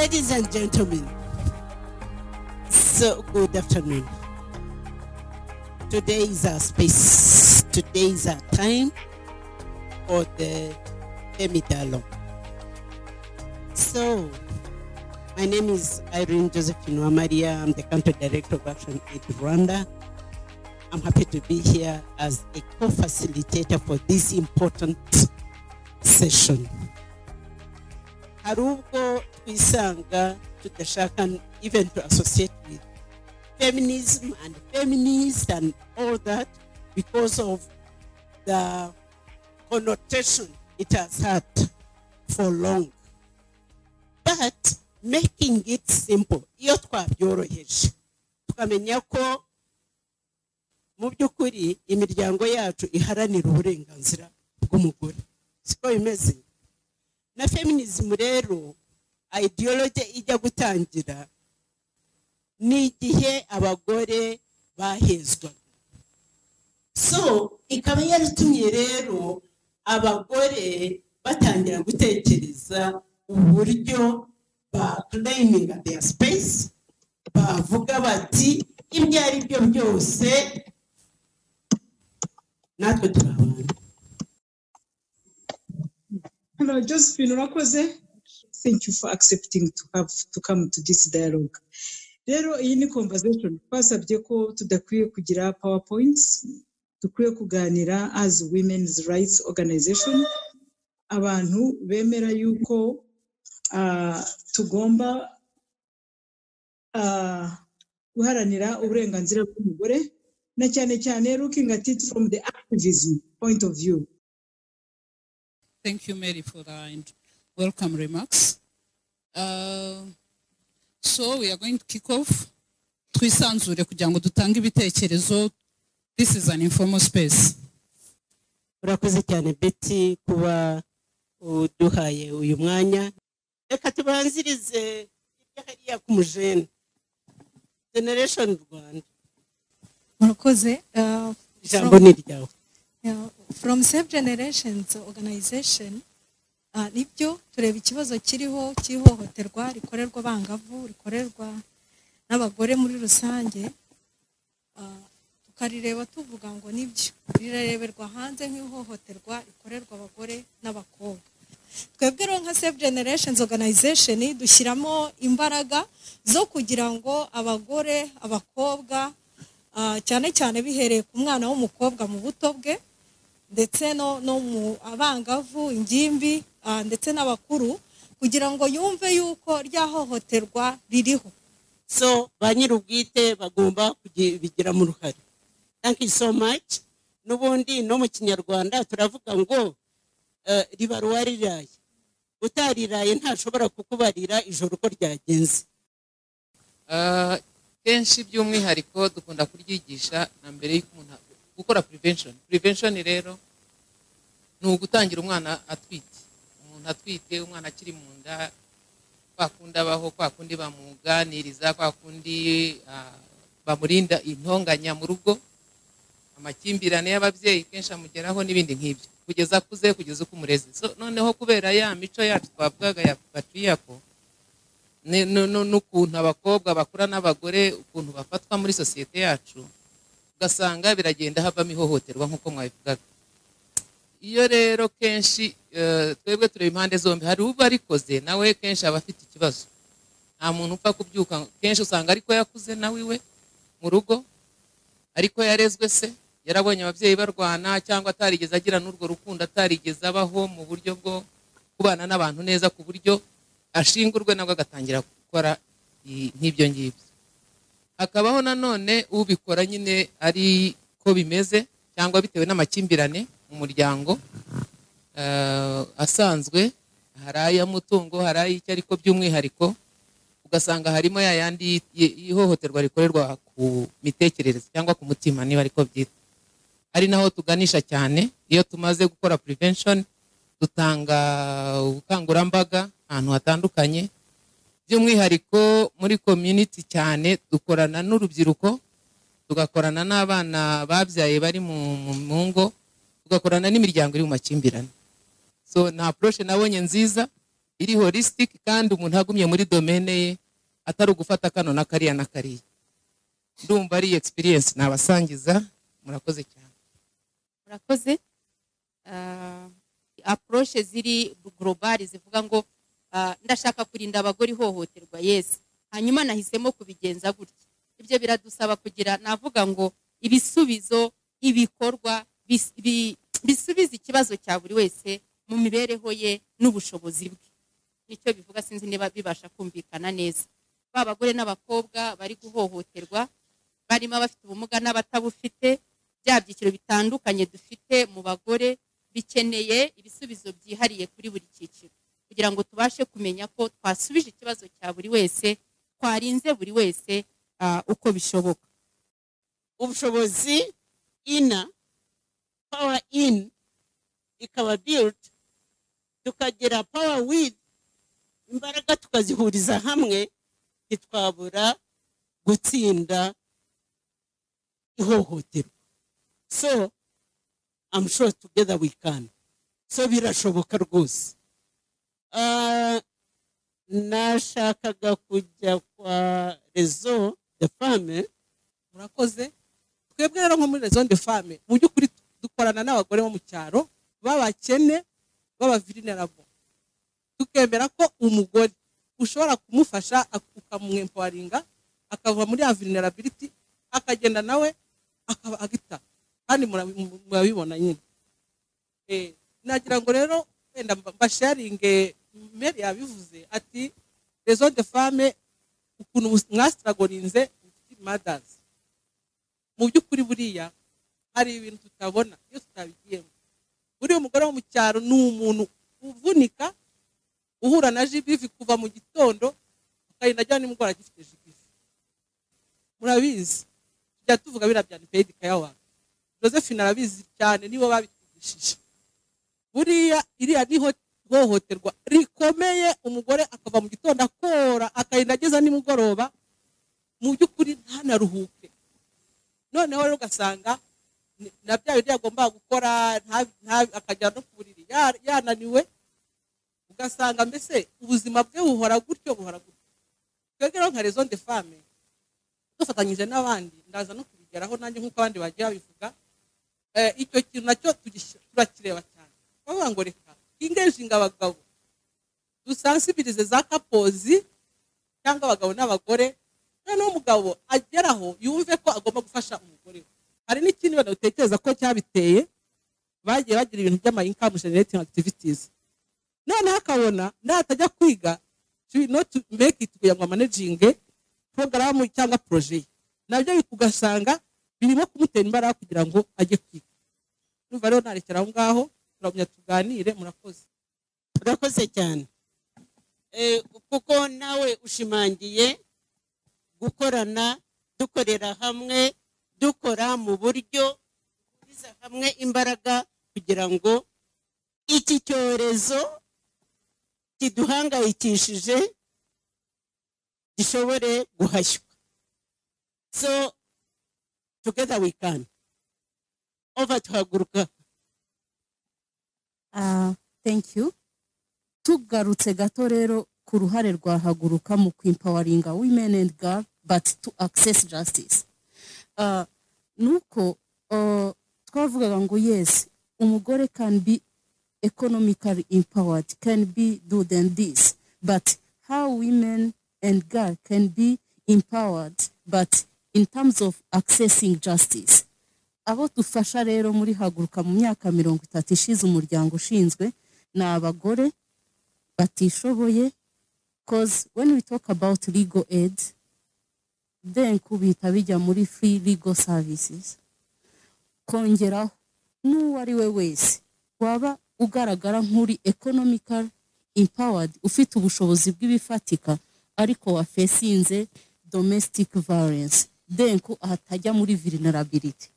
Ladies and gentlemen, so good afternoon. Today is our space. Today is our time for the FEMDialogue. So, my name is Irene Josephine Wamaria. I'm the Country Director of Action Aid Rwanda. I'm happy to be here as a co-facilitator for this important session. Harubwo twisanga tudashaka even to associate with feminism and feminists and all that because of the connotation it has had for long. But making it simple, iyo twabyoroheje tukamenya ko mu by'ukuri imiryango yacu iharanira uburenganzira bw'umugore, siko bimeze. Na feminism rero ideology ijya gutangira ni igihe abagore bahezwa, so ikaba yaratumye rero abagore batangira gutekereza uburyo ba claiming their space, bavuga bati ibyo ari byo byose natwe turabana. Hello, Josephine Urakoze. Thank you for accepting to come to this dialogue. Rero iyi ni conversation twasabye ko tudakwiye kugira PowerPoints, dukwiye kuganira as women's rights organization, abantu bemera yuko tugomba guharanira uburenganzira bw'umugore, na cyane cyane looking at it from the activism point of view. Thank you, Mary, for the welcome remarks. So we are going to kick off. Twisanzure kugira ngo dutange ibitekerezo. This is an informal space. Urakoze cyane Betty kuba uduhaye uyu mwanya. Reka tubanzirize hariya ku mujene Generation Rwanda. Urakoze. Jambo ni ryawe. From Safe Generations organization, nibyo tureba ikibazo kiriho cy'ihohoterwa rikorerwa abangavu, rikorerwa n'abagore muri rusange, tukarireba tuvuga ngo nibyo rireberwa hanze nk'ihohoterwa rikorerwa abagore n'abakobwa. Twebwe rero nka Safe Generations organization dushyiramo imbaraga zo kugira ngo abagore, abakobwa, cyane cyane bihereye ku mwana w'umukobwa mu buto bwe, ndetse no mu abangavu, ingimbi, ndetse n'abakuru, kugira ngo yumve yuko ryahohoterwa ririho. So banyirubwite bagomba kubigira mu ruhare. Thank you so much. Nubundi no mu Kinyarwanda turavuga ngo ribaruwa riraye, utariraye ntashobora kukubarira ijoro uko ryagenze. Kenshi by'umwihariko dukunda kuryigisha na mbere y'uko umuntu gukora prevention rero ni ugutangira umwana atwite. Umuntu atwite, umwana akiri mu nda, kwakunda abaho, kwakundi bamuganiriza, kwakundi bamurinda intonganya mu rugo, amakimbirane y'ababyeyi kenshi amugeraho n'ibindi nk'ibyo kugeza akuze, kugeza uko umureze. So noneho kubera ya mico yacu twavugaga ya patriarchal n'ukuntu abakobwa bakura n'abagore, ukuntu bafatwa muri sosiyete yacu, ugasanga biragenda havamo ihohoterwa nk'uko mwabivugaga. Iyo rero kenshi twebwe tureba impande zombi, hari uba arikoze nawe kenshi aba afite ikibazo. Nta muntu upfa kubyuka, kenshi usanga ariko yakuze nawe iwe mu rugo, ariko yarezwe se, yarabonye ababyeyi barwana, cyangwa atarigeze agira n'urwo rukundo, atarigeze abaho mu buryo bwo kubana n'abantu neza, ku buryo ashingurwe nabwo agatangira gukora nk'ibyo ngibyo. Hakabaho nanone ubikora nyine ari ko bimeze, cyangwa bitewe n'amakimbirane mu muryango asanzwe, hari ay'umutungo, hari ay'icyo, ariko by'umwihariko ugasanga harimo ya yandi ihohoterwa rikorerwa ku mitekerereze cyangwa ku mutima, niba ariko byita. Ari naho tuganisha cyane iyo tumaze gukora prevention. Dutanga ubukangurambaga ahantu hatandukanye, by'umwihariko muri community cyane. Dukorana n'urubyiruko, tugakorana n'abana babyaye bari mu ngo, tugakorana n'imiryango iri mu makimbirane. So na approach nabonye nziza iri holistic kandi umuntu agumye muri domaine ye atari ugufata kano na kariya na kariya. Ndumva ari experience nabasangiza. Murakoze cyane. Murakoze. Approach ziri global zivuga ngo ndashaka kurinda abagore ihohoterwa, yes, hanyuma nahisemo kubigenza gutya. Ibyo biradusaba kugira navuga ngo ibisubizo, ibikorwa bisubiza ikibazo cya buri wese mu mibereho ye n'ubushobozi bwe. Nicyo bivuga, sinzi niba bibasha kumvikana neza. Abagore n'abakobwa bari guhohoterwa, barimo abafite ubumuga n'abatabufite, bya byiciro bitandukanye dufite mu bagore bikeneye ibisubizo byihariye kuri buri cyiciro, kugira ngo tubashe kumenya ko twasubije ikibazo cya buri wese, twarinze buri wese uko bishoboka. Ubushobozi ina power in ikaba build, tukagira power with, imbaraga tukazihuriza hamwe, ntitwabura gutsinda ihohoterwa. So I'm sure together we can. So birashoboka rwose. Nashakaga kujya kwa rezo de femme. Murakoze. Twebwe rero nko muri rezo de femme mu by'ukuri dukorana n'abagore bo mu cyaro babakene baba vulnerable. Tukemera ko umugore ushobora kumufasha ukamwempoweringa akava muri vulnerability akagenda nawe akaba agita, kandi murabibona nyine. Nagira ngo rero wenda mbasharinge, Mary yabivuze ati rezo de femme ukuntu mwastragorinze mothers. Mu by'ukuri buriya hari ibintu tutabona iyo tutabigiyemo. Buriya umugore wo mu cyaro ni umuntu uvunika, uhura na GBV kuva mu gitondo akayina ajya nimugora gifite GBV. Murabizi tujya tuvuga birabya ni paid care wa Josephine arabizi cyane, nibo babitugishije. Buriya iriya niho hohoterwa rikomeye, umugore akava mu gitondo akora akayina ageza nimugoroba, mu by'ukuri ntanaruhuke. Noneho rero ugasanga na bya bindi agomba gukora akajya no kuburiri yananiwe, ugasanga mbese ubuzima bwe buhora gutyo. Twebwe rero nka rezo de femme dufatanyije n'abandi, ndaza no kubigeraho nanjye nk'uko abandi bagiye babivuga, icyo kintu nacyo turakireba cyane. Bavuga ngo reka ingenjinga abagabo dusansibirize za kapozi cyangwa abagabo n'abagore, noneho umugabo ageraho yumve ko agomba gufasha umugore we. Hari n'ikindi bano utekereza ko cyabiteye, bagiye bagira ibintu by'ama income generating activities, noneho akabona natajya kwiga not to make it kugira ngo managing program cyangwa projet, nabyo ugasanga birimo kumutera imbaraga kugira ngo ajye kwiga. Numva rero narekera aho ngaho, turabya tuganire. Murakoze cyane. Kuko nawe ushimangiye gukorana, dukorera hamwe, dukora mu buryo biza hamwe imbaraga kugira ngo iki cyorezo kiduhangayikishije gishobore guhashywa. So together we can. Over to Haguruka. Thank you. Tugarutse gato rero ku ruhare rwa Haguruka mu kwempoweringa women and girls but to access justice. Nuko twavugaga ngo yes, umugore can be economically empowered, can be do than this, but how women and girls can be empowered but in terms of accessing justice. Abo tufasha rero muri Haguruka mu myaka 30 ishize umuryango ushinzwe na abagore batishoboye, because when we talk about legal aid then kubita bijya muri free legal services, kongeraho n'uwari we wese waba ugaragara nk'uri economical empowered, ufite ubushobozi bw'ibifatika ariko wafesinze domestic violence, then ko ahatajya muri vulnerability.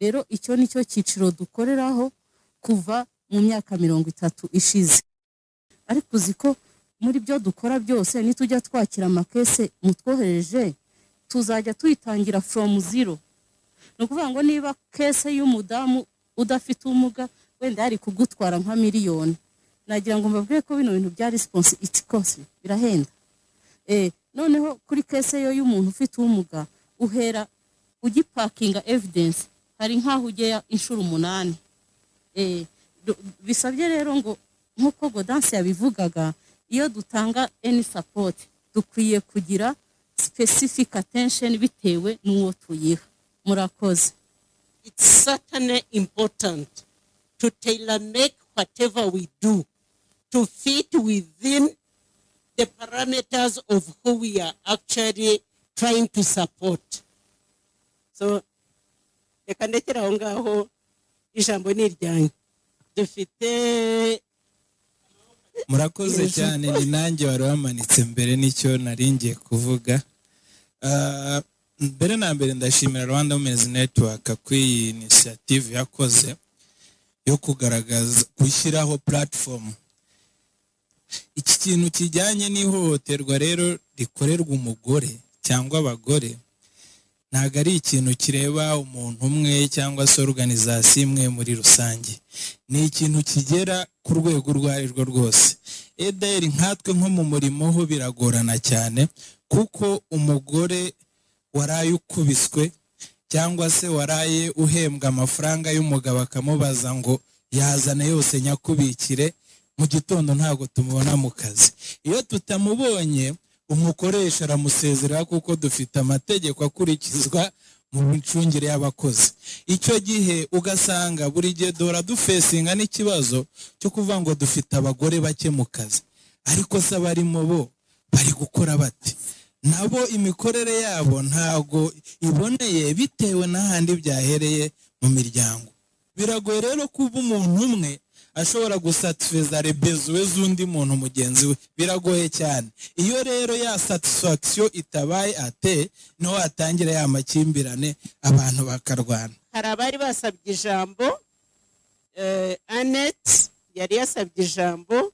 Rero icyo nicyo cyiciro dukoreraho kuva mu myaka 30 ishize. Ariko uziko muri byo dukora byose nitujya twakira amakese mutwohereje tuzajya tuyitangira from zero. Nukuvuga ngo niba kese y'umudamu udafite umuga wenda ari kugutwara nka miliyoni, nagira ngo mbabwire ko bino bintu bya response it's costly birahenda. Noneho kuri case yo y'umuntu ufite ubumuga uhera ugipakinga evidence hari nkaho ujya inshuro 8. Bisabye rero ngo nkuko Godanse yabivugaga, iyo dutanga any support dukwiye kugira specific attention bitewe n'uwo tuyiha. Murakoze. It's certainly important to tailor make whatever we do to fit within the parameters of who we are actually trying to support. So, reka ndekera aho ngaho ijambo ni iryanyu. Dufite murakoze cyane, ni nanjye wari wamanitse mbere nicyo naringiye kuvuga. Mbere na mbere ndashimira Rwanda Women's Network ku iyi initiative yakoze yo kugaragaza gushyiraho platform. Iki kintu kijyanye n'ihohoterwa rero rikorerwa umugore cyangwa abagore ntago ari ikintu kireba umuntu umwe cyangwa se organization imwe muri rusange, ni ikintu kigera ku rwego rwarirwo rwose. Ederi nkatwe nko mu murimo ho biragorana cyane, kuko umugore waraye ukubiswe cyangwa se waraye uhembwa amafaranga y'umugabo akamubaza ngo yazana yose nyakubikire, mu gitondo ntago tumubona mu kazi. Iyo tutamubonye umukoresha aramusezera, kuko dufite amategeko akurikizwa mu micungire y'abakozi. Icyo gihe ugasanga buri gihe dora dufesinga n'ikibazo cyo kuvuga ngo dufite abagore bake mu kazi, ariko se abarimo bo bari gukora bati? Nabo imikorere yabo ntago iboneye bitewe n'ahandi byahereye mu miryango. Biragoye rero kuba umuntu umwe ashobora gusatisfiza rebezuwe z'undi muntu mugenzi we, biragoye cyane. Iyo rero ya satisfaction itabaye ate no atangira ya makimbirane abantu bakarwana. hari abari basabye ijambo. Annette yari yasabye ijambo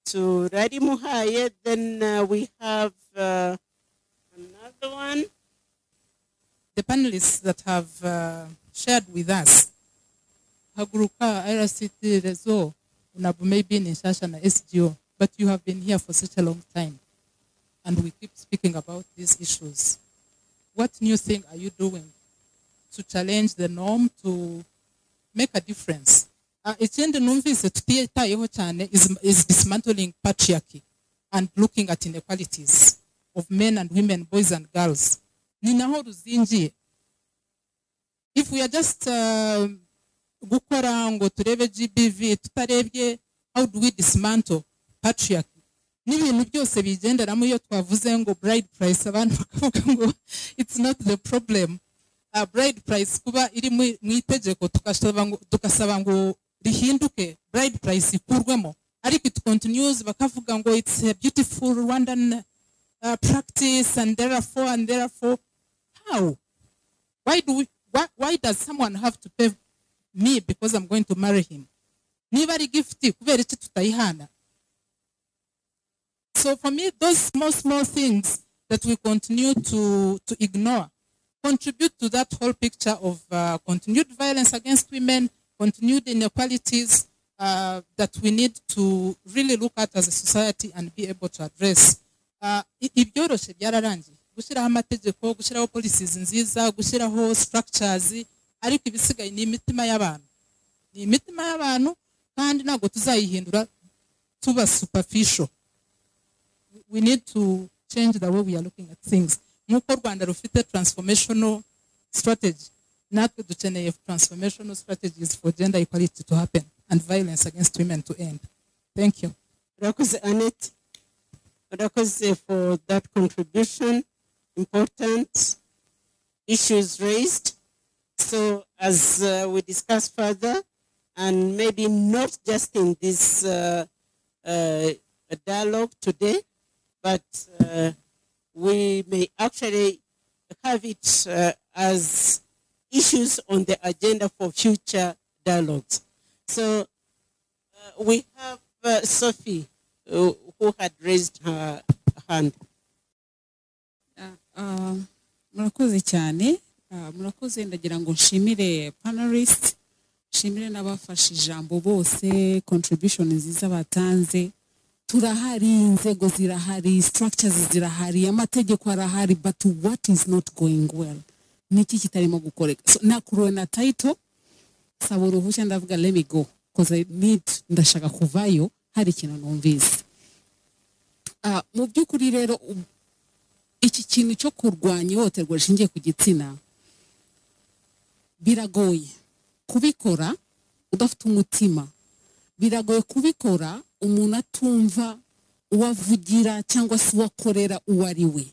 turarimuhaye. Then we have another one. The panelists that have shared with us, Haguruka, RCT, Rezo, Unabu may be in Shasha na SGO, but you have been here for such a long time, and we keep speaking about these issues. What new thing are you doing to challenge the norm, to make a difference? Ikindi numvise tutitayeho cyane is dismantling patriarchy and looking at inequalities of men and women, boys and girls. Ni naho ruzingiye. If we are just gukora ngo turebe GBV tutarebye how do we dismantle patriarchy, n'ibintu byose bigenderamo iyo twavuze ngo bride price abantu bakavuga ngo it's not the problem. Bride price kuba iri mu itegeko tukasaba ngo rihinduke, bride price ikurwemo, ariko it continues bakavuga ngo it's a beautiful Rwandan practice and therefore how? Why does someone have to pay me because I'm going to marry him? Niba ari gift kubera iki tutayihana? So for me, those small things that we continue to ignore contribute to that whole picture of continued violence against women, continued inequalities that we need to really look at as a society and be able to address. Ibyoroshe byararangiye gushyiraho amategeko, gushyiraho policies nziza, gushyiraho structures, ariko ibisigaye ni imitima y'abantu, kandi ntabwo tuzayihindura tuba superficial. We need to change the way we are looking at things. Nk'uko Rwanda rufite transformational strategy, natwe dukeneye transformational strategies for gender equality to happen and violence against women to end. Thank you. Rakoze Annette. Rakoze for that contribution. Important issues raised. So as we discuss further, and maybe not just in this dialogue today, but we may actually have it as issues on the agenda for future dialogues. So we have Sophie, who had raised her hand. Murakoze cyane. Murakoze, ndagira ngo nshimire panelists, shimire n'abafashe ijambo bose, contribution nziza batanze. Turahari, inzego zirahari, structures zirahari, amategeko arahari, but what is not going well? Niki kitarimo gukoreka? So nakuruwe na title, saba uruhushya ndavuga let me go, because I need, ndashaka kuvayo, hari ikintu numvise. Mu by'ukuri rero, iki kintu cyo kurwanya ihohoterwa rishingiye ku gitsina, biragoye kubikora udafite umutima, biragoye kubikora umuntu atumva uwavugira cyangwa se uwakorera uwo ari we.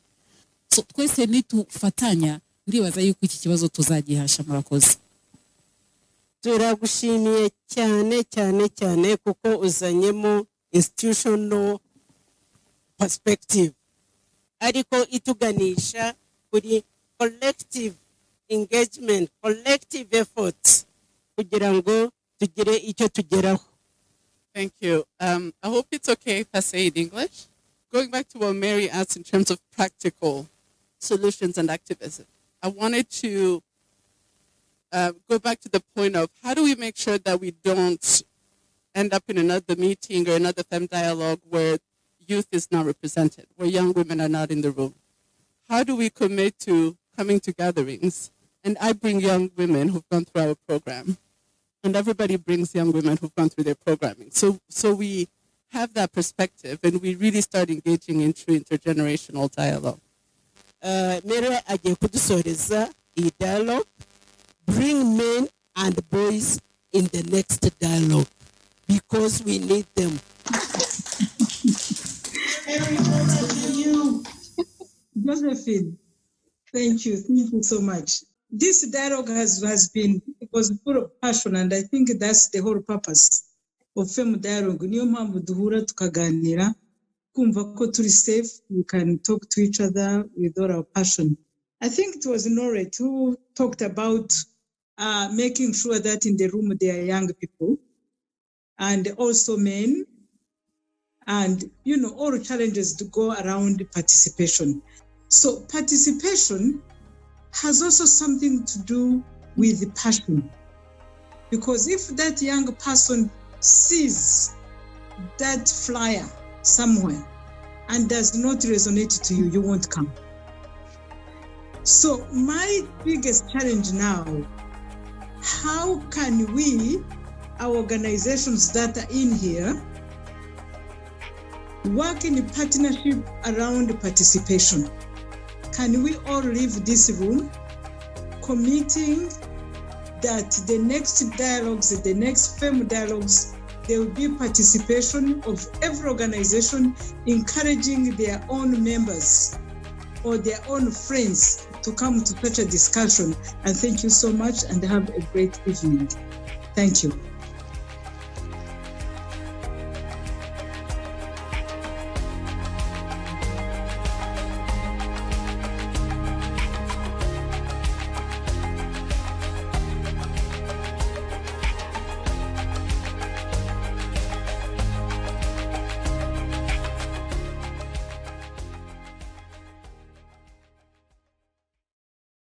So twese nitufatanya, ndibaza yuko iki kibazo tuzagihasha. Murakoze. Turagushimiye cyane cyane cyane kuko uzanyemo institutional perspective, ariko ituganisha kuri collective engagement, collective efforts kugira ngo tugire icyo tugeraho. Thank you. I hope it's okay if I say it in English. Going back to what Mary asked in terms of practical solutions and activism, I wanted to go back to the point of how do we make sure that we don't end up in another meeting or another FEMDialogue where youth is not represented, where young women are not in the room? How do we commit to coming to gatherings? And I bring young women who've gone through our program, and everybody brings young women who've gone through their programming. So we have that perspective, and we really start engaging in true intergenerational dialogue. Mere agiye kudusoreza iyi dialogue, bring men and boys in the next dialogue because we need them. Josephine, thank you so much. This dialogue has been, it was full of passion, and I think that's the whole purpose of FEMDialogue. Niyo mpamvu duhura tukaganira, kumva ko turi safe, we can talk to each other with all our passion. I think it was Noret who talked about making sure that in the room there are young people and also men, and all challenges to go around participation. So participation has also something to do with the passion, because if that young person sees that flyer somewhere and does not resonate to you, you won't come. So my biggest challenge now, how can we, our organizations that are in here, work in a partnership around participation? Can we all leave this room committing that the next dialogues, the next FEMDialogues, there will be participation of every organization, encouraging their own members or their own friends to come to such a discussion. And thank you so much, and have a great evening. Thank you.